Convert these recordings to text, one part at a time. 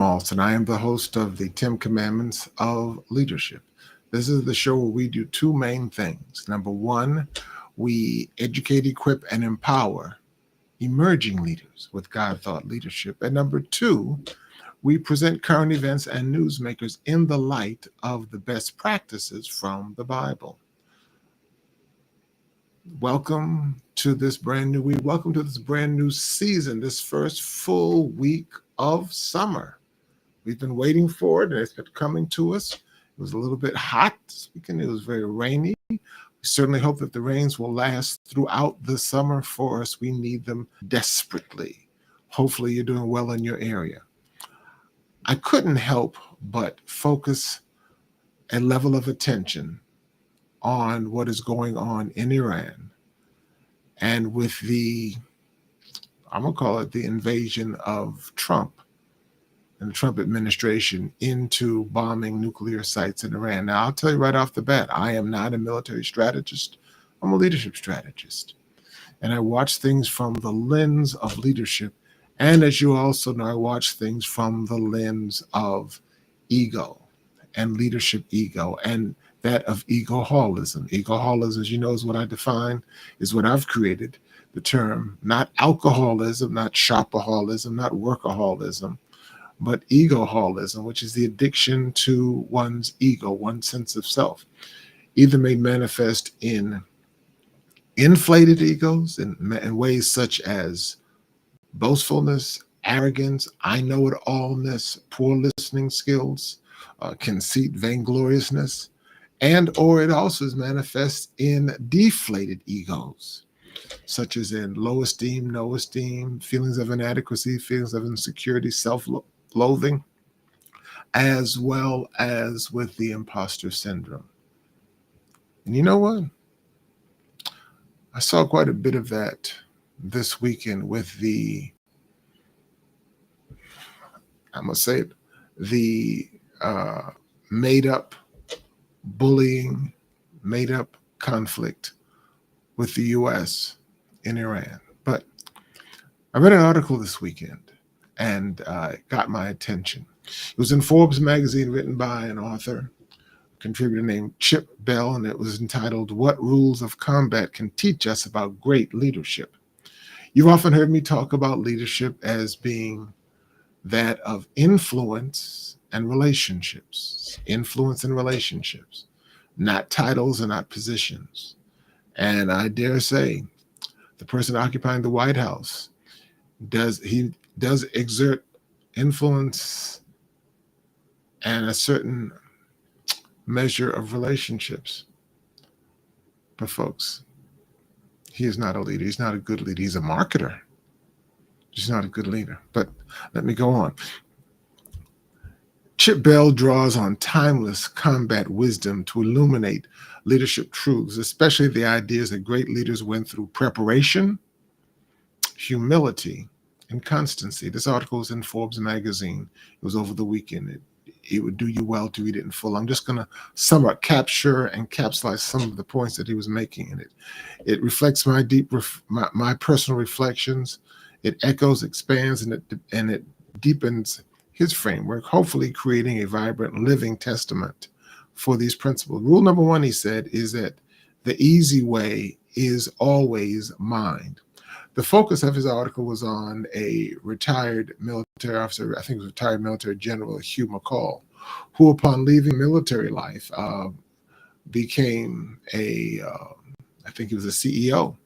Allston. I am the host of the 10 Commandments of Leadership. This is the show where we do two main things. Number one, we educate, equip, and empower emerging leaders with God thought leadership. And number two, we present current events and newsmakers in the light of the best practices from the Bible. Welcome to this brand new week. Welcome to this brand new season, this first full week of summer. We've been waiting for it, and it's been coming to us. It was a little bit hot this weekend. It was very rainy. We certainly hope that the rains will last throughout the summer for us. We need them desperately. Hopefully, you're doing well in your area. I couldn't help but focus a level of attention on what is going on in Iran and with I'm going to call it the invasion of Trump and the Trump administration into bombing nuclear sites in Iran. Now, I'll tell you right off the bat, I am not a military strategist. I'm a leadership strategist. And I watch things from the lens of leadership. And as you also know, I watch things from the lens of ego and leadership ego and that of egoholism. Egoholism, as you know, is what I define, is what I've created, the term, not alcoholism, not shopaholism, not workaholism, but egoholism, which is the addiction to one's ego, one's sense of self, either made manifest in inflated egos in ways such as boastfulness, arrogance, I know it allness, poor listening skills, conceit, vaingloriousness, and or it also is manifest in deflated egos, such as in low esteem, no esteem, feelings of inadequacy, feelings of insecurity, self-loathing, as well as with the imposter syndrome. And you know what? I saw quite a bit of that this weekend with I'm going to say it, the made up bullying, made up conflict with the U.S. in Iran. But I read an article this weekend and it got my attention. It was in Forbes magazine, written by an author, contributor named Chip Bell, and it was entitled, "What Rules of Combat Can Teach Us About Great Leadership." You've often heard me talk about leadership as being that of influence and relationships, not titles and not positions. And I dare say the person occupying the White House does exert influence and a certain measure of relationships. But folks, he is not a leader. He's not a good leader. He's a marketer. He's not a good leader. But let me go on. Chip Bell draws on timeless combat wisdom to illuminate leadership truths, especially the ideas that great leaders went through preparation, humility, and constancy. This article is in Forbes magazine. It was over the weekend. It would do you well to read it in full. I'm just going to somewhat capture and capsulize some of the points that he was making in it. It reflects my my personal reflections. It echoes, expands, and it deepens his framework, hopefully creating a vibrant, living testament for these principles. Rule number one, he said, is that the easy way is always mind. The focus of his article was on a retired military officer, I think it was retired military general Hugh McCall, who upon leaving military life became I think he was a CEO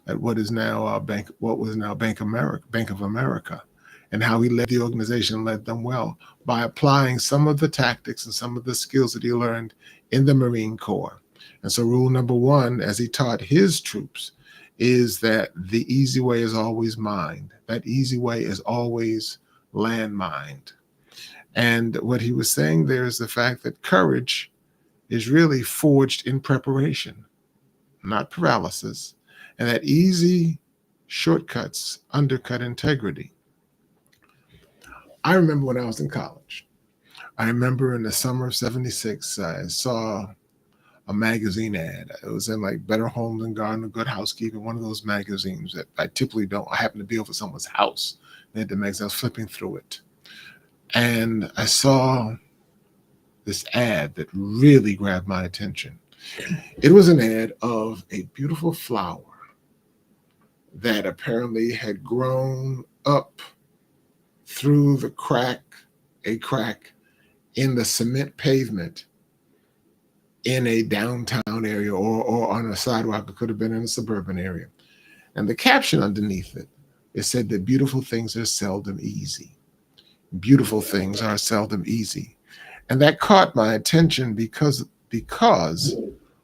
at what is now Bank of America, and how he led the organization, led them well by applying some of the tactics and some of the skills that he learned in the Marine Corps. And so rule number one, as he taught his troops, is that the easy way is always mind. That easy way is always landmined. And what he was saying there is the fact that courage is really forged in preparation, not paralysis, and that easy shortcuts undercut integrity. I remember when I was in college. I remember in the summer of '76, I saw a magazine ad. It was in like Better Homes and Garden, Good Housekeeping, one of those magazines that I typically don't. I happen to be over someone's house. They had the magazine. I was flipping through it. And I saw this ad that really grabbed my attention. It was an ad of a beautiful flower that apparently had grown up through a crack in the cement pavement in a downtown area or on a sidewalk. It could have been in a suburban area. And the caption underneath it said that beautiful things are seldom easy. Beautiful things are seldom easy. And that caught my attention because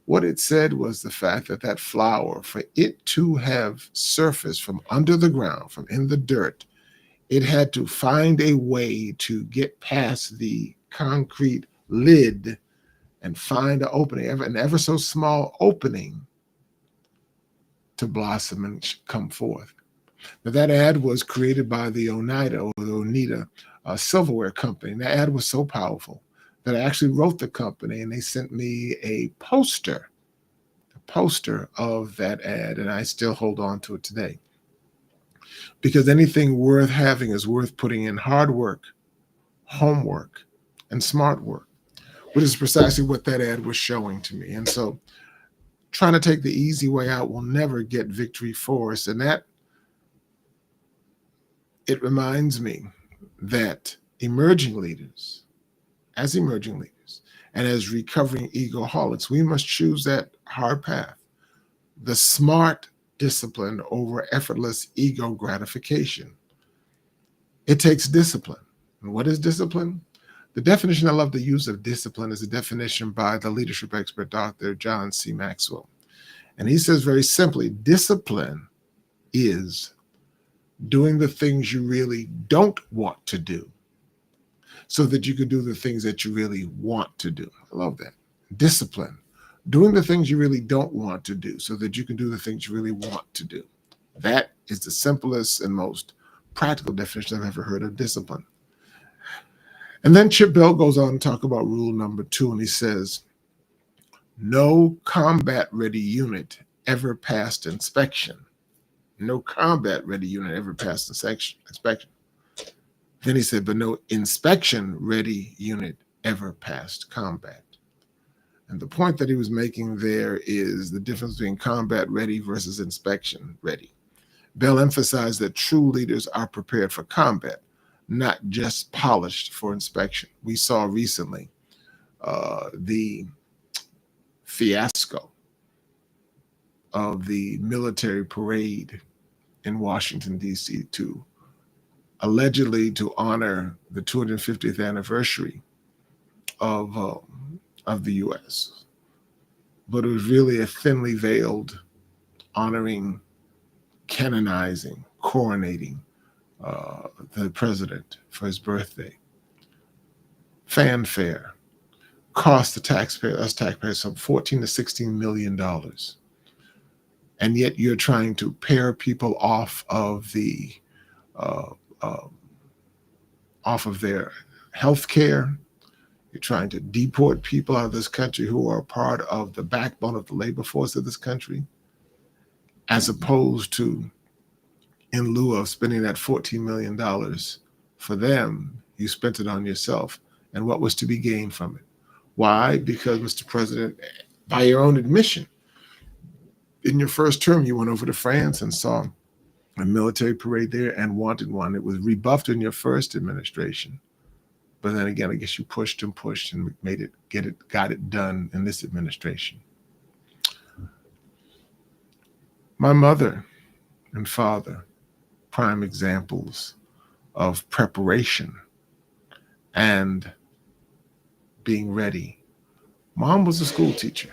what it said was the fact that that flower, for it to have surfaced from under the ground, from in the dirt, it had to find a way to get past the concrete lid and find an opening, an ever so small opening, to blossom and come forth. Now, that ad was created by the Oneida silverware company. And the ad was so powerful that I actually wrote the company, and they sent me a poster of that ad, and I still hold on to it today. Because anything worth having is worth putting in hard work, homework, and smart work, which is precisely what that ad was showing to me. And so trying to take the easy way out will never get victory for us. And that, it reminds me that emerging leaders, and as recovering egoholics, we must choose that hard path, the smart discipline over effortless ego gratification. It takes discipline. And what is discipline? The definition I love to use of discipline is a definition by the leadership expert, Dr. John C. Maxwell. And he says very simply, discipline is doing the things you really don't want to do so that you can do the things that you really want to do. I love that. Discipline, doing the things you really don't want to do so that you can do the things you really want to do. That is the simplest and most practical definition I've ever heard of discipline. And then Chip Bell goes on to talk about rule number 2, and he says, no combat-ready unit ever passed inspection. No combat-ready unit ever passed inspection. Then he said, but no inspection-ready unit ever passed combat. And the point that he was making there is the difference between combat-ready versus inspection-ready. Bell emphasized that true leaders are prepared for combat, not just polished for inspection. We saw recently the fiasco of the military parade in Washington, D.C. to allegedly to honor the 250th anniversary of the U.S. But it was really a thinly veiled honoring, canonizing, coronating the president for his birthday. Fanfare cost us taxpayers, some $14 to $16 million. And yet you're trying to pair people off of their health care. You're trying to deport people out of this country who are part of the backbone of the labor force of this country, as opposed to, in lieu of spending that $14 million for them, you spent it on yourself. And what was to be gained from it? Why? Because, Mr. President, by your own admission, in your first term, you went over to France and saw a military parade there and wanted one. It was rebuffed in your first administration. But then again, I guess you pushed and got it done in this administration. My mother and father, prime examples of preparation and being ready. Mom was a school teacher.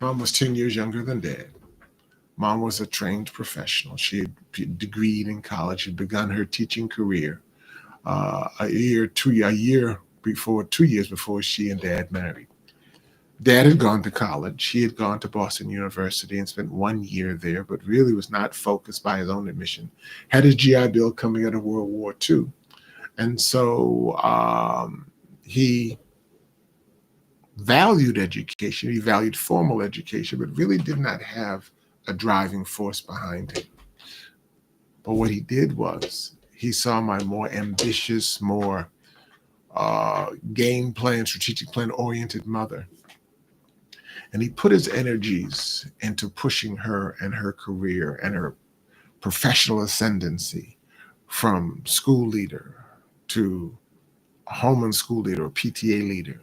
Mom was 10 years younger than Dad. Mom was a trained professional. She had degreed in college, had begun her teaching career 2 years before she and Dad married. Dad had gone to college. He had gone to Boston University and spent 1 year there, but really was not focused by his own admission. Had his GI Bill coming out of World War II. And so he valued education. He valued formal education, but really did not have a driving force behind him. But what he did was He saw my more ambitious, more game plan, strategic plan oriented mother. And he put his energies into pushing her and her career and her professional ascendancy from school leader to home and school leader or PTA leader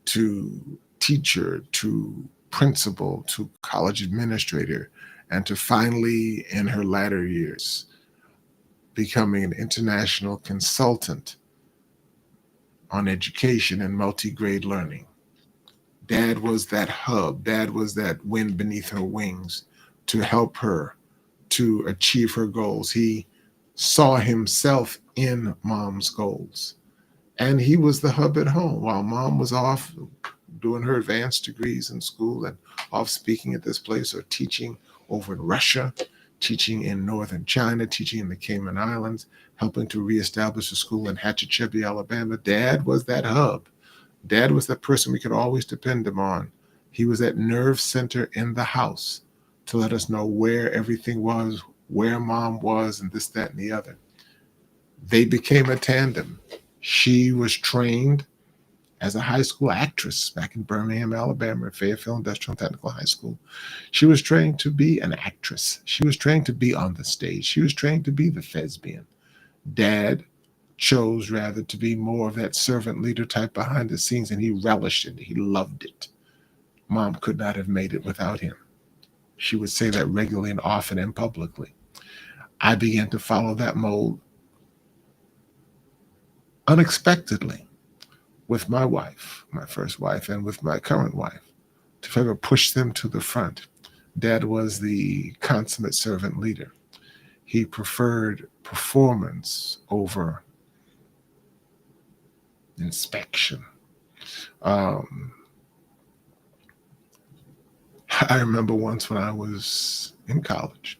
to teacher to principal to college administrator and to finally, in her latter years, becoming an international consultant on education and multi-grade learning. Dad was that hub. Dad was that wind beneath her wings to help her to achieve her goals. He saw himself in mom's goals. And he was the hub at home while mom was off doing her advanced degrees in school and off speaking at this place or teaching over in Russia, teaching in northern China, teaching in the Cayman Islands, helping to reestablish a school in Hatchetchebby, Alabama. Dad was that hub. Dad was that person we could always depend on. He was that nerve center in the house to let us know where everything was, where mom was, and this, that, and the other. They became a tandem. She was trained as a high school actress back in Birmingham, Alabama, at Fayetteville Industrial and Technical High School. She was trained to be an actress. She was trained to be on the stage. She was trained to be the thespian. Dad chose rather to be more of that servant leader type behind the scenes, and he relished it. He loved it. Mom could not have made it without him. She would say that regularly and often and publicly. I began to follow that mold unexpectedly with my wife, my first wife, and with my current wife, to further push them to the front. Dad was the consummate servant leader. He preferred performance over inspection. Um, I remember once when I was in college,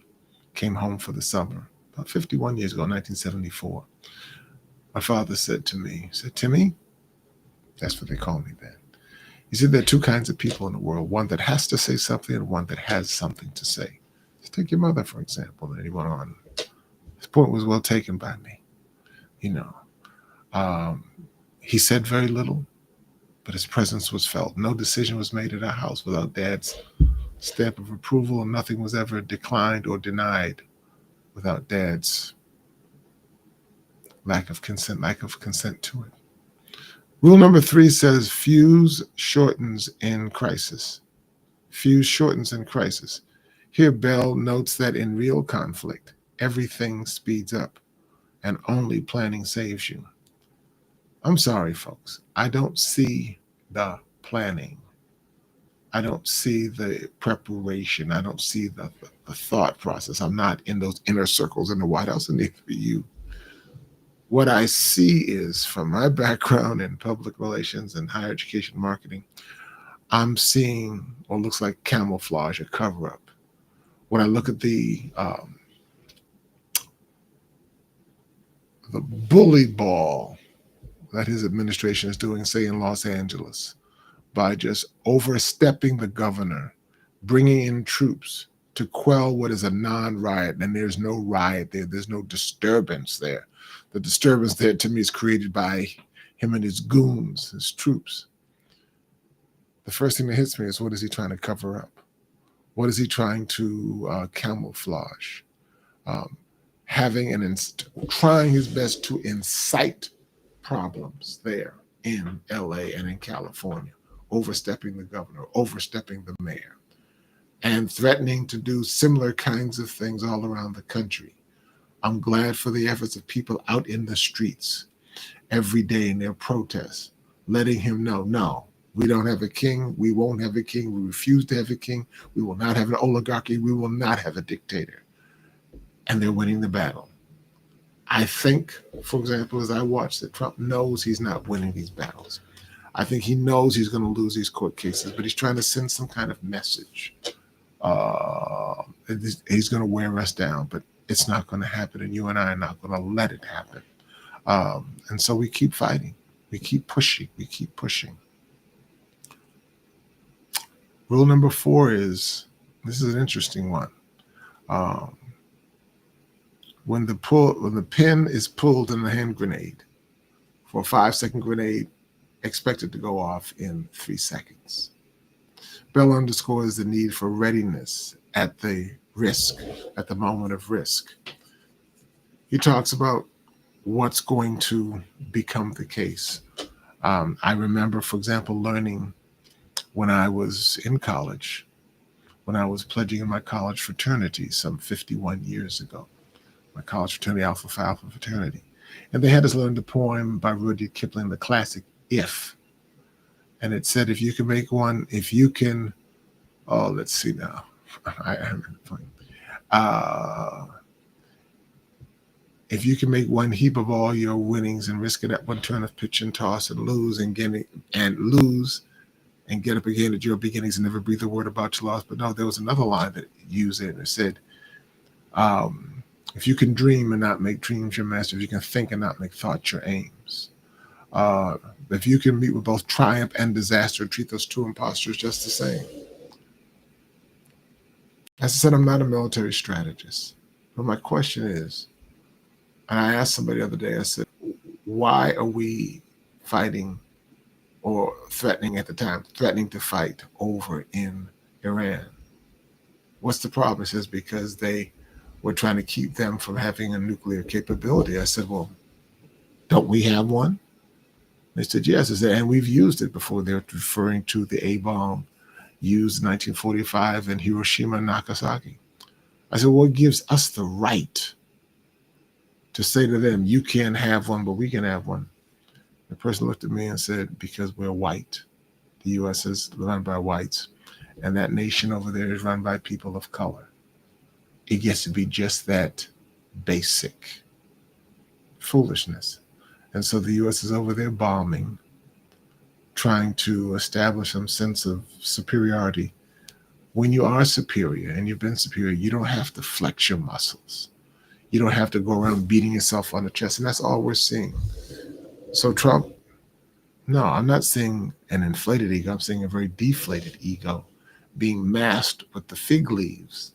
came home for the summer, about 51 years ago, 1974. My father said to me, he said, Timmy, that's what they call me then. He said, there are two kinds of people in the world, one that has to say something and one that has something to say. Let's take your mother, for example. And he went on. His point was well taken by me. You know, he said very little, but his presence was felt. No decision was made at our house without Dad's stamp of approval, and nothing was ever declined or denied without Dad's lack of consent to it. Rule number 3 says fuse shortens in crisis. Fuse shortens in crisis. Here, Bell notes that in real conflict, everything speeds up and only planning saves you. I'm sorry, folks. I don't see the planning. I don't see the preparation. I don't see the thought process. I'm not in those inner circles in the White House, and neither are you. What I see is, from my background in public relations and higher education marketing, I'm seeing what looks like camouflage, a cover-up. When I look at the bully ball that his administration is doing, say, in Los Angeles, by just overstepping the governor, bringing in troops to quell what is a non-riot, and there's no riot there. There's no disturbance there. The disturbance there, to me, is created by him and his goons, his troops. The first thing that hits me is, what is he trying to cover up? What is he trying to camouflage? Trying his best to incite problems there in LA and in California, overstepping the governor, overstepping the mayor, and threatening to do similar kinds of things all around the country. I'm glad for the efforts of people out in the streets every day in their protests, letting him know, no, we don't have a king. We won't have a king. We refuse to have a king. We will not have an oligarchy. We will not have a dictator. And they're winning the battle. I think, for example, as I watch, that Trump knows he's not winning these battles. I think he knows he's going to lose these court cases, but he's trying to send some kind of message. He's going to wear us down, but it's not going to happen, and you and I are not going to let it happen. And so we keep fighting. We keep pushing. We keep pushing. Rule number 4 is, this is an interesting one. when the pin is pulled in the hand grenade, for a 5-second grenade, expect it to go off in 3 seconds. Bell underscores the need for readiness at the moment of risk. He talks about what's going to become the case. I remember, for example, learning when I was in college, when I was pledging in my college fraternity some 51 years ago, my college fraternity, Alpha Phi Alpha fraternity. And they had us learn the poem by Rudyard Kipling, the classic, If. And it said, if you can make one, if you can, oh, let's see now. If you can make one heap of all your winnings and risk it at one turn of pitch and toss and lose and get up again at your beginnings and never breathe a word about your loss. But no, there was another line that used it and it said, if you can dream and not make dreams your master, if you can think and not make thoughts your aims. If you can meet with both triumph and disaster, treat those two imposters just the same. As I said, I'm not a military strategist, but my question is, and I asked somebody the other day, I said, why are we fighting or threatening at the time, threatening to fight over in Iran? What's the problem? It says, because they were trying to keep them from having a nuclear capability. I said, well, don't we have one? They said, yes. I said, and we've used it before. They're referring to the A-bomb used in 1945 in Hiroshima and Nagasaki. I said, what gives us the right to say to them, you can't have one, but we can have one? The person looked at me and said, because we're white. The U.S. is run by whites, and that nation over there is run by people of color. It gets to be just that basic foolishness. And so the U.S. is over there bombing, trying to establish some sense of superiority. When you are superior and you've been superior, you don't have to flex your muscles. You don't have to go around beating yourself on the chest. And that's all we're seeing. So Trump, no, I'm not seeing an inflated ego. I'm seeing a very deflated ego being masked with the fig leaves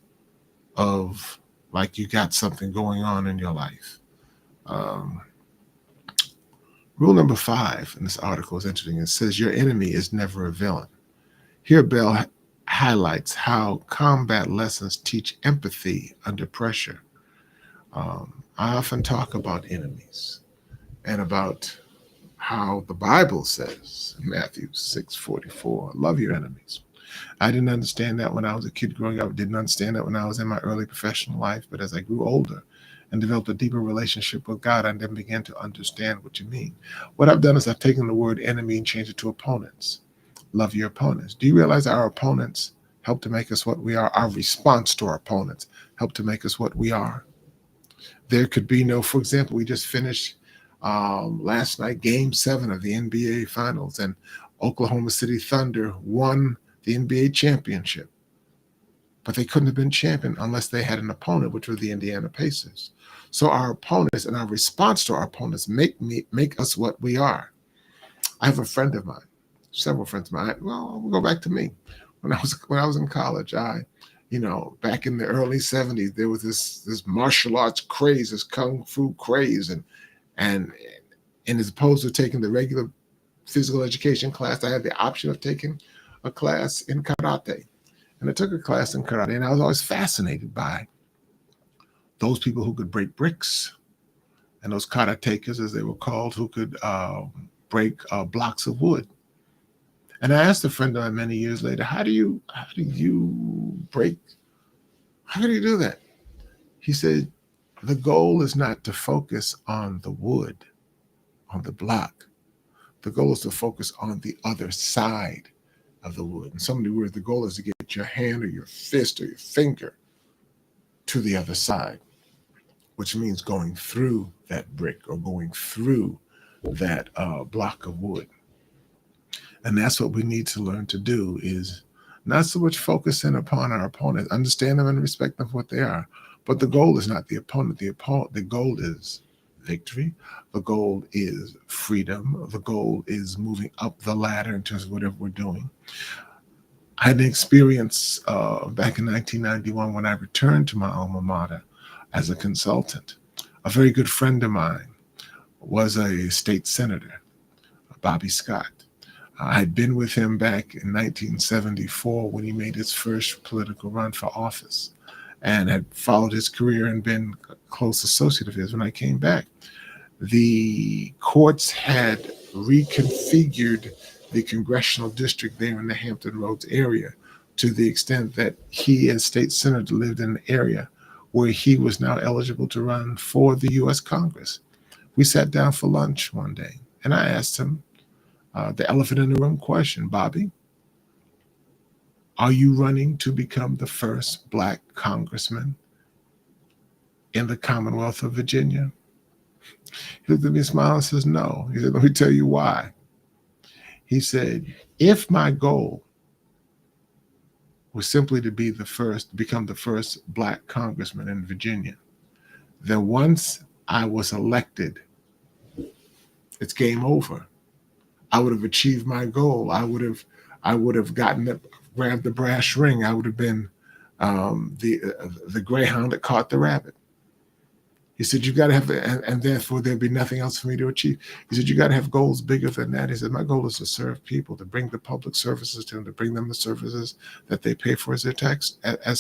of like you got something going on in your life. Rule number 5 in this article is interesting. It says your enemy is never a villain. Here, Bell highlights how combat lessons teach empathy under pressure. I often talk about enemies and about how the Bible says, Matthew 6:44, love your enemies. I didn't understand that when I was a kid growing up. I didn't understand that when I was in my early professional life. But as I grew older and developed a deeper relationship with God, I then began to understand what you mean. What I've done is I've taken the word enemy and changed it to opponents. Love your opponents. Do you realize our opponents help to make us what we are? Our response to our opponents help to make us what we are. There could be no, for example, we just finished last night, Game 7 of the NBA Finals, and Oklahoma City Thunder won the NBA championship. But they couldn't have been champion unless they had an opponent, which were the Indiana Pacers. So our opponents and our response to our opponents make us what we are. I have a friend of mine, several friends of mine. Well, we'll go back to me. When I was in college, back in the early 70s, there was this martial arts craze, this kung fu craze, and as opposed to taking the regular physical education class, I had the option of taking a class in karate. And I took a class in karate, and I was always fascinated by those people who could break bricks and those karatekas, as they were called, who could break blocks of wood. And I asked a friend of mine many years later, how do you do that? He said, the goal is not to focus on the wood, on the block. The goal is to focus on the other side of the wood. In so many words, the goal is to get your hand or your fist or your finger to the other side, which means going through that brick or going through that block of wood. And that's what we need to learn to do, is not so much focusing upon our opponent, understand them and respect them for what they are. But the goal is not the opponent. The goal is victory. The goal is freedom. The goal is moving up the ladder in terms of whatever we're doing. I had an experience back in 1991 when I returned to my alma mater as a consultant. A very good friend of mine was a state senator, Bobby Scott. I had been with him back in 1974 when he made his first political run for office, and had followed his career and been a close associate of his when I came back. The courts had reconfigured the congressional district there in the Hampton Roads area to the extent that he, as state senator, lived in an area where he was now eligible to run for the U.S. Congress. We sat down for lunch one day, and I asked him the elephant in the room question: Bobby, are you running to become the first Black congressman in the Commonwealth of Virginia? He looked at me, smiled, and says, no. He said, let me tell you why. He said, if my goal was simply to become the first Black congressman in Virginia, then once I was elected, it's game over. I would have achieved my goal. I would have grabbed the brass ring. I would have been the greyhound that caught the rabbit. He said, you got to have, and therefore there'd be nothing else for me to achieve. He said, you got to have goals bigger than that. He said, my goal is to serve people, to bring the public services to them, to bring them the services that they pay for as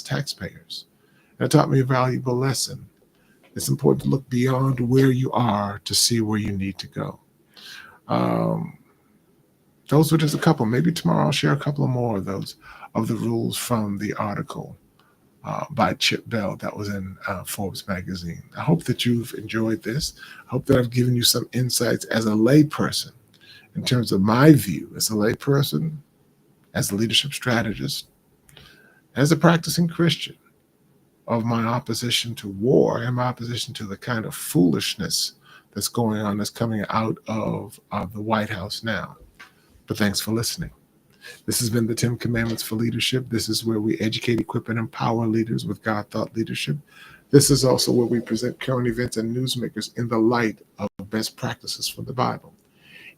taxpayers. And it taught me a valuable lesson. It's important to look beyond where you are to see where you need to go. Those were just a couple. Maybe tomorrow I'll share a couple of more of those, of the rules from the article by Chip Bell that was in Forbes magazine. I hope that you've enjoyed this. I hope that I've given you some insights as a layperson in terms of my view as a layperson, as a leadership strategist, as a practicing Christian, of my opposition to war and my opposition to the kind of foolishness that's going on, that's coming out of the White House now. But thanks for listening. This has been the 10 Commandments for Leadership. This is where we educate, equip, and empower leaders with God-thought leadership. This is also where we present current events and newsmakers in the light of best practices from the Bible.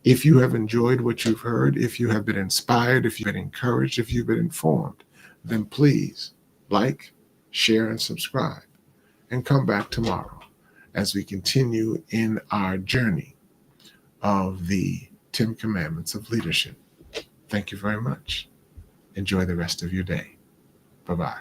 If you have enjoyed what you've heard, if you have been inspired, if you've been encouraged, if you've been informed, then please like, share, and subscribe, and come back tomorrow as we continue in our journey of the 10 Commandments of Leadership. Thank you very much. Enjoy the rest of your day. Bye-bye.